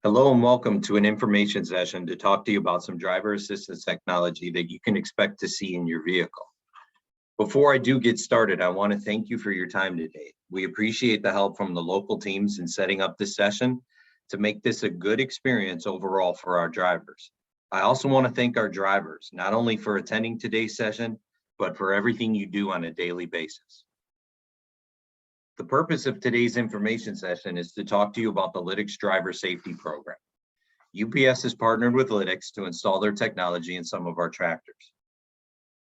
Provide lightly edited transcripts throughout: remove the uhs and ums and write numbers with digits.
Hello and welcome to an information session to talk to you about some driver assistance technology that you can expect to see in your vehicle. Before I do get started, I want to thank you for your time today. We appreciate the help from the local teams in setting up this session to make this a good experience overall for our drivers. I also want to thank our drivers, not only for attending today's session, but for everything you do on a daily basis. The purpose of today's information session is to talk to you about the Lynx driver safety program. UPS has partnered with Lynx to install their technology in some of our tractors.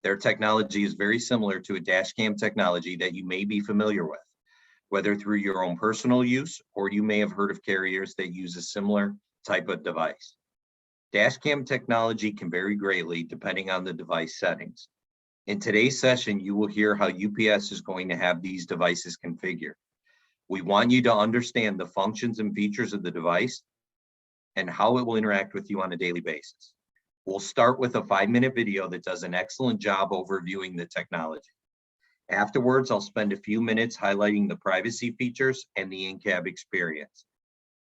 Their technology is very similar to a dash cam technology that you may be familiar with, whether through your own personal use or you may have heard of carriers that use a similar type of device. Dash cam technology can vary greatly depending on the device settings. In today's session, you will hear how UPS is going to have these devices configured. We want you to understand the functions and features of the device and how it will interact with you on a daily basis. We'll start with a 5-minute video that does an excellent job overviewing the technology. Afterwards, I'll spend a few minutes highlighting the privacy features and the in-cab experience.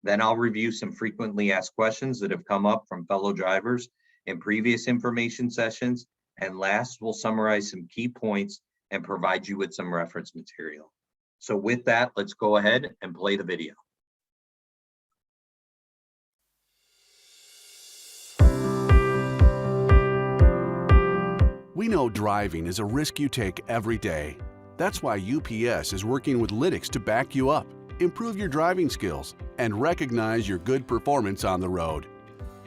Then I'll review some frequently asked questions that have come up from fellow drivers in previous information sessions. And last, we'll summarize some key points and provide you with some reference material. So with that, let's go ahead and play the video. We know driving is a risk you take every day. That's why UPS is working with Lynx to back you up, improve your driving skills, and recognize your good performance on the road.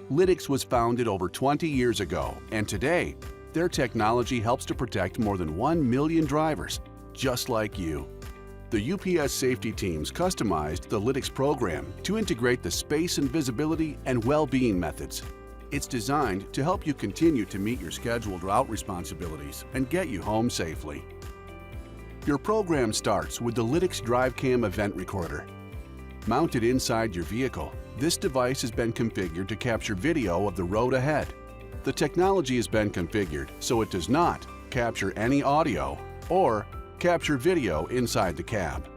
Lynx was founded over 20 years ago, and today, their technology helps to protect more than 1 million drivers, just like you. The UPS safety teams customized the Lynx program to integrate the space and visibility and well-being methods. It's designed to help you continue to meet your scheduled route responsibilities and get you home safely. Your program starts with the Lynx DriveCam event recorder. Mounted inside your vehicle, this device has been configured to capture video of the road ahead. The technology has been configured so it does not capture any audio or capture video inside the cab.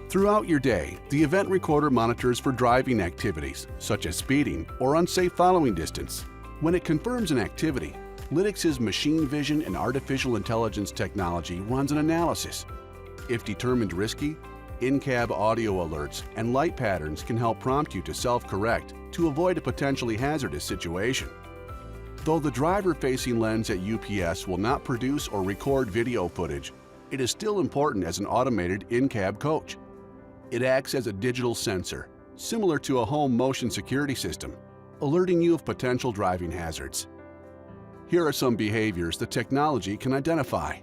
Throughout your day, the event recorder monitors for driving activities such as speeding or unsafe following distance. When it confirms an activity, Lynx's machine vision and artificial intelligence technology runs an analysis. If determined risky, in-cab audio alerts and light patterns can help prompt you to self-correct to avoid a potentially hazardous situation. Though the driver-facing lens at UPS will not produce or record video footage, it is still important as an automated in-cab coach. It acts as a digital sensor, similar to a home motion security system, alerting you of potential driving hazards. Here are some behaviors the technology can identify.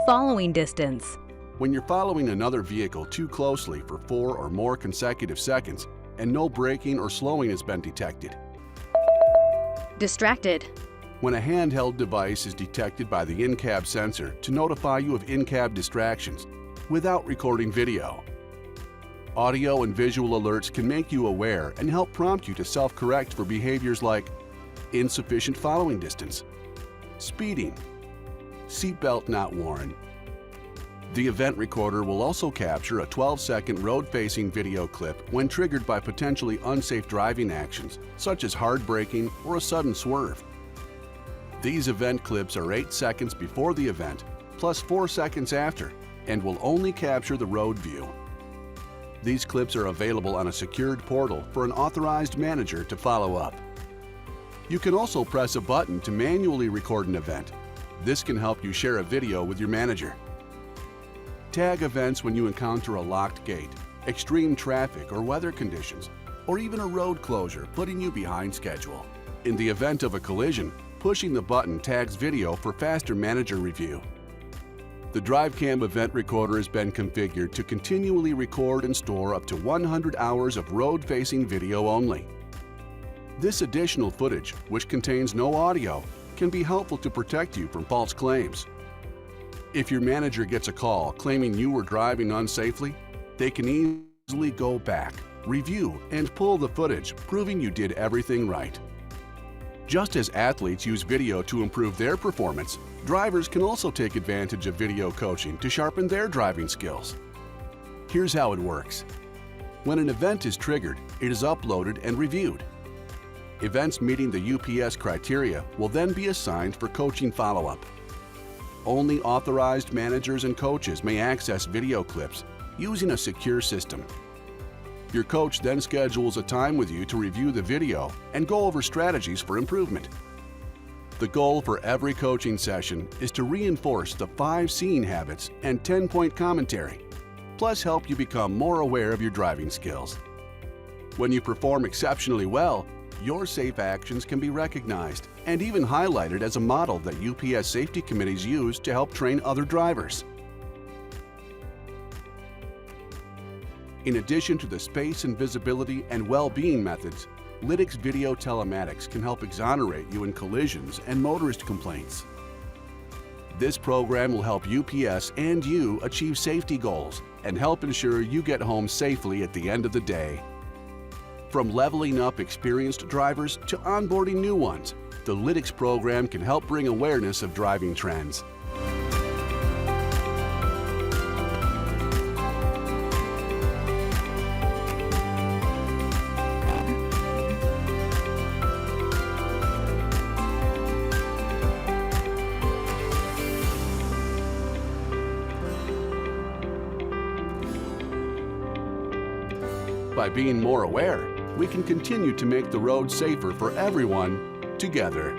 Following distance. When you're following another vehicle too closely for 4 or more consecutive seconds and no braking or slowing has been detected. Distracted. When a handheld device is detected by the in-cab sensor to notify you of in-cab distractions without recording video. Audio and visual alerts can make you aware and help prompt you to self-correct for behaviors like insufficient following distance, speeding, seatbelt not worn. The event recorder will also capture a 12-second road-facing video clip when triggered by potentially unsafe driving actions, such as hard braking or a sudden swerve. These event clips are 8 seconds before the event, plus 4 seconds after, and will only capture the road view. These clips are available on a secured portal for an authorized manager to follow up. You can also press a button to manually record an event. This can help you share a video with your manager. Tag events when you encounter a locked gate, extreme traffic or weather conditions, or even a road closure putting you behind schedule. In the event of a collision, pushing the button tags video for faster manager review. The DriveCam event recorder has been configured to continually record and store up to 100 hours of road-facing video only. This additional footage, which contains no audio, can be helpful to protect you from false claims. If your manager gets a call claiming you were driving unsafely, they can easily go back, review, and pull the footage, proving you did everything right. Just as athletes use video to improve their performance, drivers can also take advantage of video coaching to sharpen their driving skills. Here's how it works. When an event is triggered, it is uploaded and reviewed. Events meeting the UPS criteria will then be assigned for coaching follow-up. Only authorized managers and coaches may access video clips using a secure system. Your coach then schedules a time with you to review the video and go over strategies for improvement. The goal for every coaching session is to reinforce the 5 seeing habits and 10-point commentary, plus help you become more aware of your driving skills. When you perform exceptionally well, your safe actions can be recognized and even highlighted as a model that UPS safety committees use to help train other drivers. In addition to the space and visibility and well-being methods, Lynx video telematics can help exonerate you in collisions and motorist complaints. This program will help UPS and you achieve safety goals and help ensure you get home safely at the end of the day. From leveling up experienced drivers to onboarding new ones, the Lynx program can help bring awareness of driving trends. By being more aware, we can continue to make the road safer for everyone together.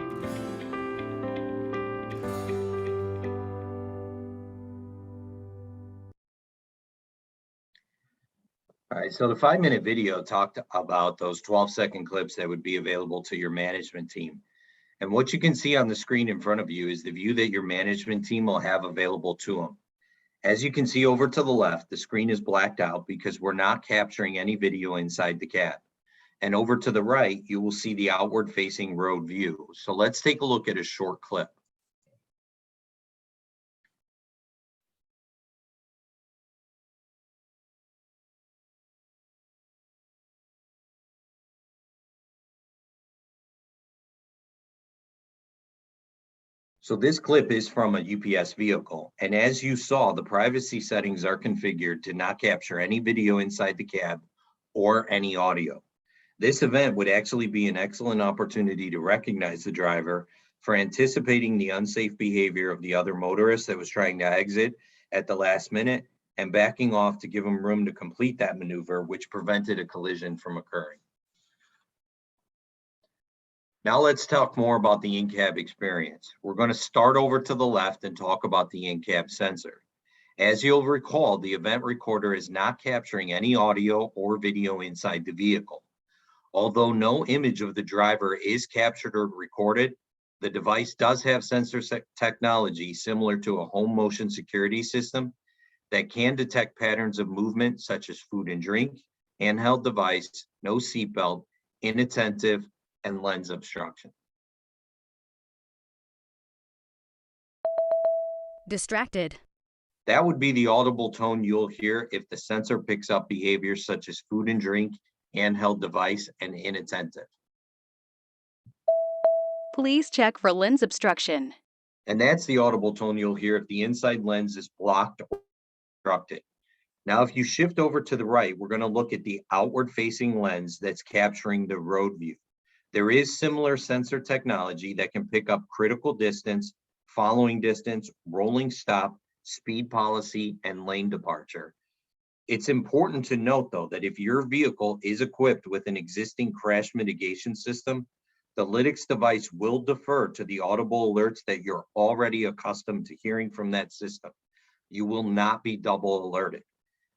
All right, so the 5-minute video talked about those 12-second clips that would be available to your management team. And what you can see on the screen in front of you is the view that your management team will have available to them. As you can see over to the left, the screen is blacked out because we're not capturing any video inside the cab. And over to the right, you will see the outward facing road view. So let's take a look at a short clip. So this clip is from a UPS vehicle. And as you saw, the privacy settings are configured to not capture any video inside the cab or any audio. This event would actually be an excellent opportunity to recognize the driver for anticipating the unsafe behavior of the other motorist that was trying to exit at the last minute and backing off to give them room to complete that maneuver, which prevented a collision from occurring. Now let's talk more about the in-cab experience. We're going to start over to the left and talk about the in-cab sensor. As you'll recall, the event recorder is not capturing any audio or video inside the vehicle. Although no image of the driver is captured or recorded, the device does have sensor technology similar to a home motion security system that can detect patterns of movement such as food and drink, handheld device, no seatbelt, inattentive, and lens obstruction. Distracted. That would be the audible tone you'll hear if the sensor picks up behaviors such as food and drink, handheld device, and inattentive. Please check for lens obstruction. And that's the audible tone you'll hear if the inside lens is blocked or obstructed. Now, if you shift over to the right, we're going to look at the outward facing lens that's capturing the road view. There is similar sensor technology that can pick up critical distance, following distance, rolling stop, speed policy, and lane departure. It's important to note, though, that if your vehicle is equipped with an existing crash mitigation system, the Lynx device will defer to the audible alerts that you're already accustomed to hearing from that system. You will not be double alerted.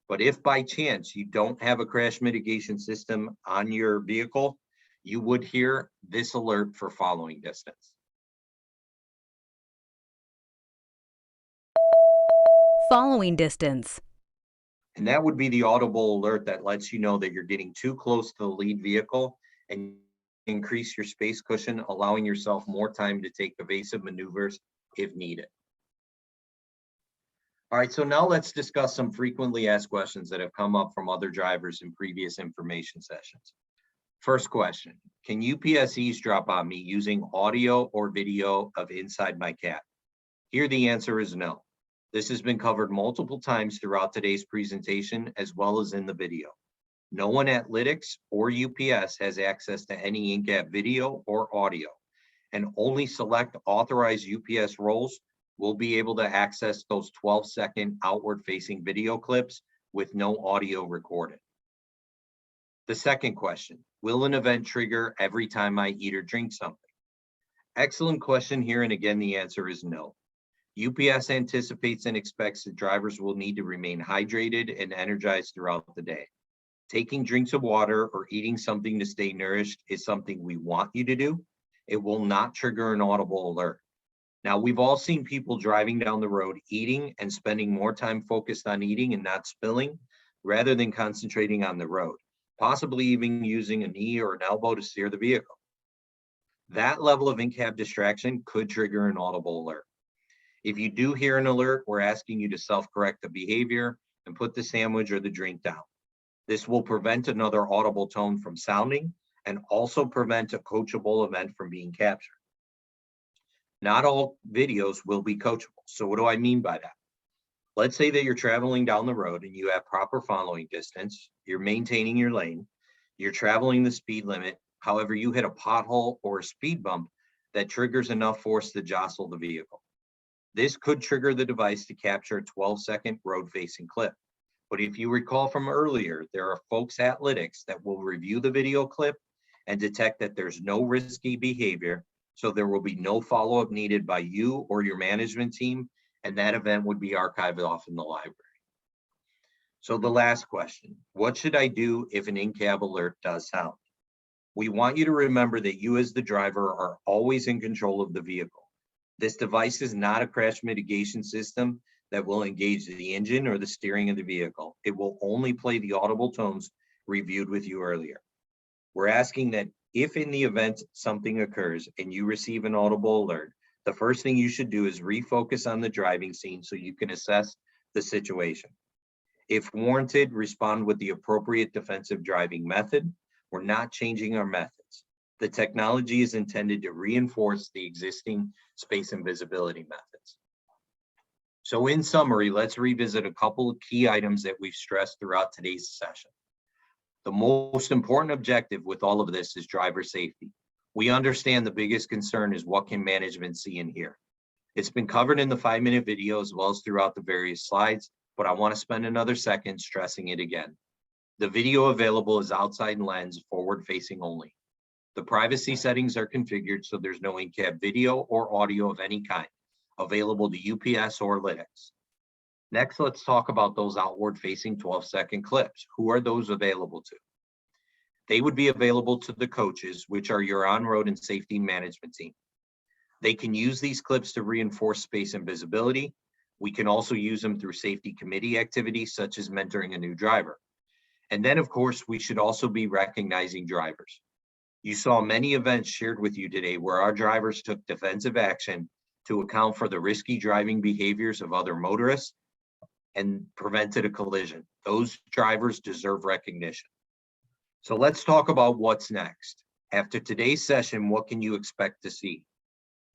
But if by chance you don't have a crash mitigation system on your vehicle, you would hear this alert for following distance. Following distance. And that would be the audible alert that lets you know that you're getting too close to the lead vehicle and increase your space cushion, allowing yourself more time to take evasive maneuvers if needed. All right, so now let's discuss some frequently asked questions that have come up from other drivers in previous information sessions. First question, can UPS eavesdrop on me using audio or video of inside my cab? Here the answer is no. This has been covered multiple times throughout today's presentation as well as in the video. No one at Lynx or UPS has access to any in-cab video or audio, and only select authorized UPS roles will be able to access those 12-second outward-facing video clips with no audio recorded. The second question, will an event trigger every time I eat or drink something? Excellent question here, and again, the answer is no. UPS anticipates and expects that drivers will need to remain hydrated and energized throughout the day. Taking drinks of water or eating something to stay nourished is something we want you to do. It will not trigger an audible alert. Now, we've all seen people driving down the road eating and spending more time focused on eating and not spilling rather than concentrating on the road, possibly even using a knee or an elbow to steer the vehicle. That level of in-cab distraction could trigger an audible alert. If you do hear an alert, we're asking you to self-correct the behavior and put the sandwich or the drink down. This will prevent another audible tone from sounding and also prevent a coachable event from being captured. Not all videos will be coachable. So what do I mean by that? Let's say that you're traveling down the road and you have proper following distance, you're maintaining your lane, you're traveling the speed limit. However, you hit a pothole or a speed bump that triggers enough force to jostle the vehicle. This could trigger the device to capture a 12-second road-facing clip. But if you recall from earlier, there are folks at Lynx that will review the video clip and detect that there's no risky behavior, so there will be no follow-up needed by you or your management team, and that event would be archived off in the library. So the last question, what should I do if an in-cab alert does sound? We want you to remember that you as the driver are always in control of the vehicle. This device is not a crash mitigation system that will engage the engine or the steering of the vehicle. It will only play the audible tones reviewed with you earlier. We're asking that if in the event something occurs and you receive an audible alert, the first thing you should do is refocus on the driving scene so you can assess the situation. If warranted, respond with the appropriate defensive driving method. We're not changing our methods. The technology is intended to reinforce the existing space and visibility methods. So in summary, let's revisit a couple of key items that we've stressed throughout today's session. The most important objective with all of this is driver safety. We understand the biggest concern is what can management see and hear. It's been covered in the 5-minute video as well as throughout the various slides, but I want to spend another second stressing it again. The video available is outside lens, forward facing only. The privacy settings are configured so there's no in-cab video or audio of any kind available to UPS or Lynx. Next, let's talk about those outward-facing 12-second clips. Who are those available to? They would be available to the coaches, which are your on-road and safety management team. They can use these clips to reinforce space and visibility. We can also use them through safety committee activities, such as mentoring a new driver. And then, of course, we should also be recognizing drivers. You saw many events shared with you today where our drivers took defensive action to account for the risky driving behaviors of other motorists and prevented a collision. Those drivers deserve recognition. So let's talk about what's next. After today's session, what can you expect to see?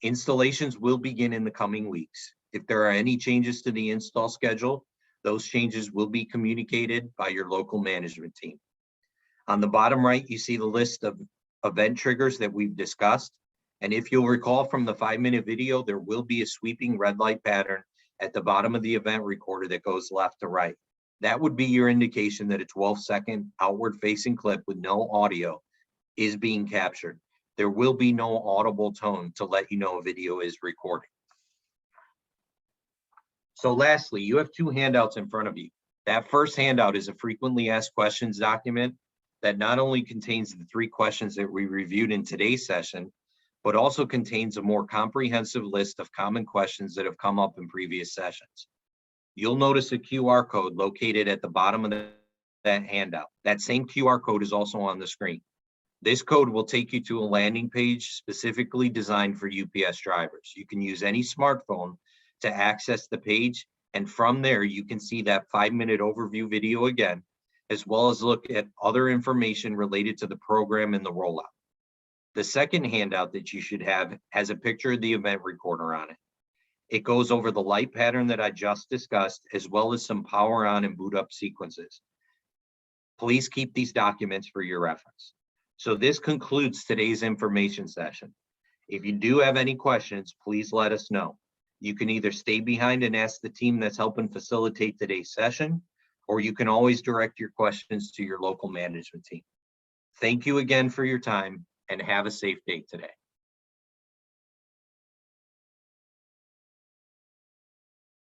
Installations will begin in the coming weeks. If there are any changes to the install schedule, those changes will be communicated by your local management team. On the bottom right, you see the list of event triggers that we've discussed. And if you'll recall from the 5-minute video, there will be a sweeping red light pattern at the bottom of the event recorder that goes left to right. That would be your indication that a 12-second outward-facing clip with no audio is being captured. There will be no audible tone to let you know a video is recording. So lastly, you have 2 handouts in front of you. That first handout is a frequently asked questions document that not only contains the 3 questions that we reviewed in today's session, but also contains a more comprehensive list of common questions that have come up in previous sessions. You'll notice a QR code located at the bottom of that handout. That same QR code is also on the screen. This code will take you to a landing page specifically designed for UPS drivers. You can use any smartphone to access the page, and from there you can see that 5-minute overview video again, as well as look at other information related to the program and the rollout. The second handout that you should have has a picture of the event recorder on it. It goes over the light pattern that I just discussed, as well as some power on and boot up sequences. Please keep these documents for your reference. So this concludes today's information session. If you do have any questions, please let us know. You can either stay behind and ask the team that's helping facilitate today's session, or you can always direct your questions to your local management team. Thank you again for your time and have a safe day today.